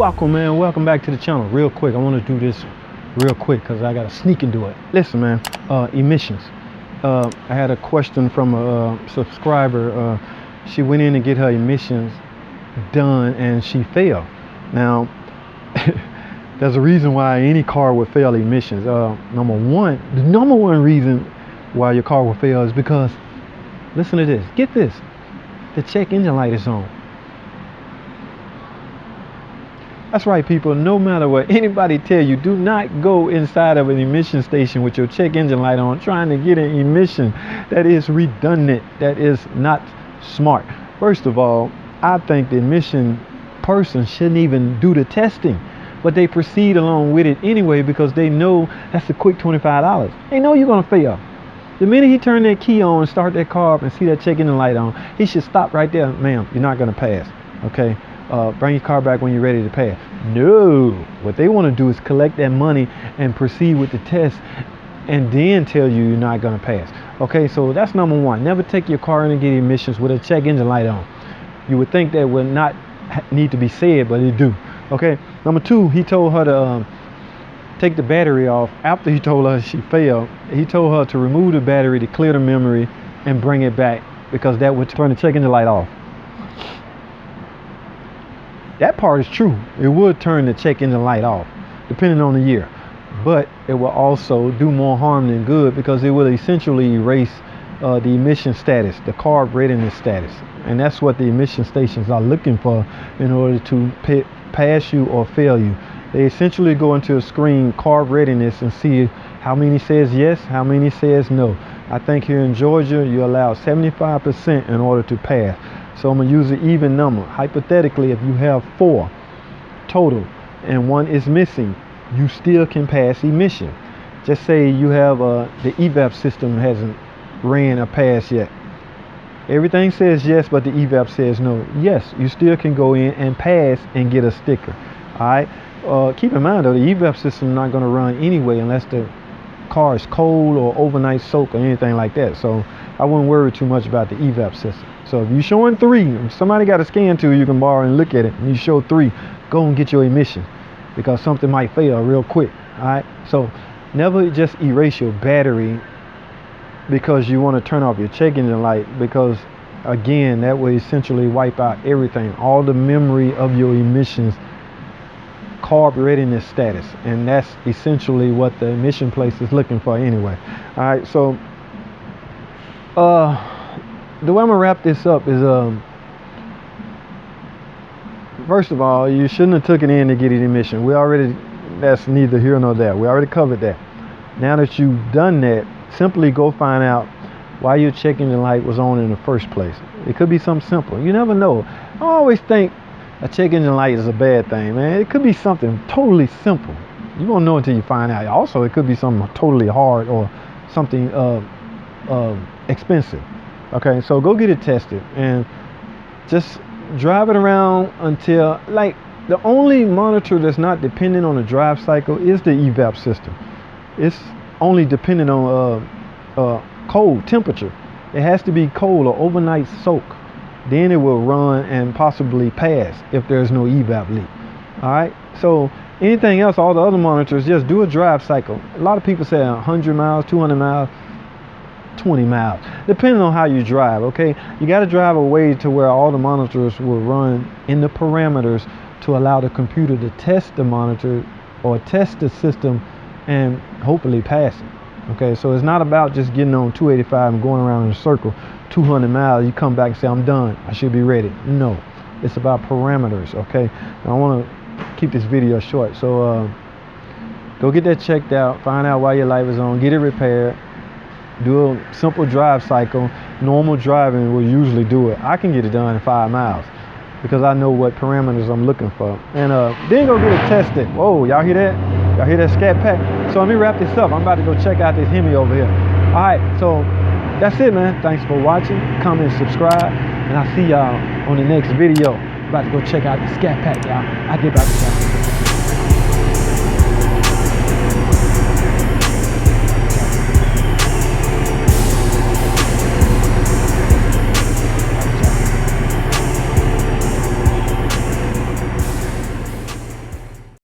Welcome, man. Welcome back to the channel. Real quick, I want to do this real quick because I got to sneak into it. Listen, man, emissions. I had a question from a subscriber. She went in to get her emissions done and she failed. Now, there's a reason why any car would fail emissions. The number one reason why your car will fail is because, listen to this, get this, the check engine light is on. That's right, people. No matter what anybody tell you, do not go inside of an emission station with your check engine light on trying to get an emission. That is redundant. That is not smart. First of all, I think the emission person shouldn't even do the testing, but they proceed along with it anyway because they know that's a quick $25. They know you're gonna fail. The minute he turn that key on and start that car up and see that check engine light on, he should stop right there. Ma'am, you're not gonna pass. Okay. Bring your car back when you're ready to pass. No, what they want to do is collect that money and proceed with the test and then tell you you're not going to pass. Okay, so that's number one. Never take your car in and get emissions with a check engine light on. You would think that would not need to be said, but it do. Okay, number two, he told her to take the battery off. After he told her she failed, he told her to remove the battery to clear the memory and bring it back because that would turn the check engine light off. That part is true. It would turn the check engine light off, depending on the year. But it will also do more harm than good because it will essentially erase the emission status, the CARB readiness status. And that's what the emission stations are looking for in order to pass you or fail you. They essentially go into a screen, CARB readiness, and see how many says yes, how many says no. I think here in Georgia, you allow 75% in order to pass. So I'm going to use an even number. Hypothetically, if you have 4 total and 1 is missing, you still can pass emission. Just say you have the EVAP system hasn't ran or passed yet. Everything says yes, but the EVAP says no. Yes, you still can go in and pass and get a sticker. All right. Keep in mind though, the EVAP system is not going to run anyway unless the car is cold or overnight soak or anything like that. So I wouldn't worry too much about the EVAP system. So if you're showing 3, if somebody got a scan tool you can borrow and look at it, and you show 3, go and get your emission because something might fail real quick. All right. So never just erase your battery because you want to turn off your check engine light, because again, that will essentially wipe out everything, all the memory of your emissions, CARB readiness status, and that's essentially what the emission place is looking for anyway. All right. So the way I'm gonna wrap this up is first of all, you shouldn't have took it in to get an emission. That's neither here nor there. We already covered that. Now that you've done that, simply go find out why your check engine light was on in the first place. It could be something simple. You never know. I always think a check engine light is a bad thing, man. It could be something totally simple. You won't know until you find out. Also, it could be something totally hard or something expensive. Okay, so go get it tested and just drive it around until, like, the only monitor that's not dependent on the drive cycle is the EVAP system. It's only dependent on cold temperature. It has to be cold or overnight soak. Then it will run and possibly pass if there's no EVAP leak. All right, so anything else, all the other monitors, just do a drive cycle. A lot of people say 100 miles, 200 miles, 20 miles, depending on how you drive. Okay, you got to drive a way to where all the monitors will run in the parameters to allow the computer to test the monitor or test the system and hopefully pass it. Okay, so it's not about just getting on 285 and going around in a circle 200 miles. You come back and say, I'm done, I should be ready. No, it's about parameters. Okay, and I want to keep this video short, so go get that checked out, find out why your light is on, get it repaired. Do a simple drive cycle. Normal driving will usually do it. I can get it done in 5 miles because I know what parameters I'm looking for. And then go get it tested. Whoa, y'all hear that? Y'all hear that scat pack? So let me wrap this up. I'm about to go check out this Hemi over here. All right, so that's it, man. Thanks for watching. Comment, subscribe, and I'll see y'all on the next video. About to go check out the scat pack, y'all. I'll get back to y'all.